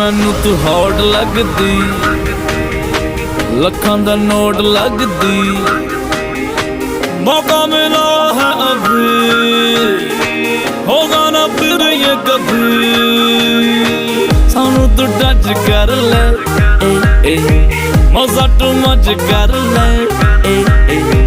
मैनू तू हॉट लगदी, लखां दा नोट लगदी। मौका मिला है अभी, होगा ना फिर ये कभी। सानू तू टच कर ले, मौजा टू मच कर ले।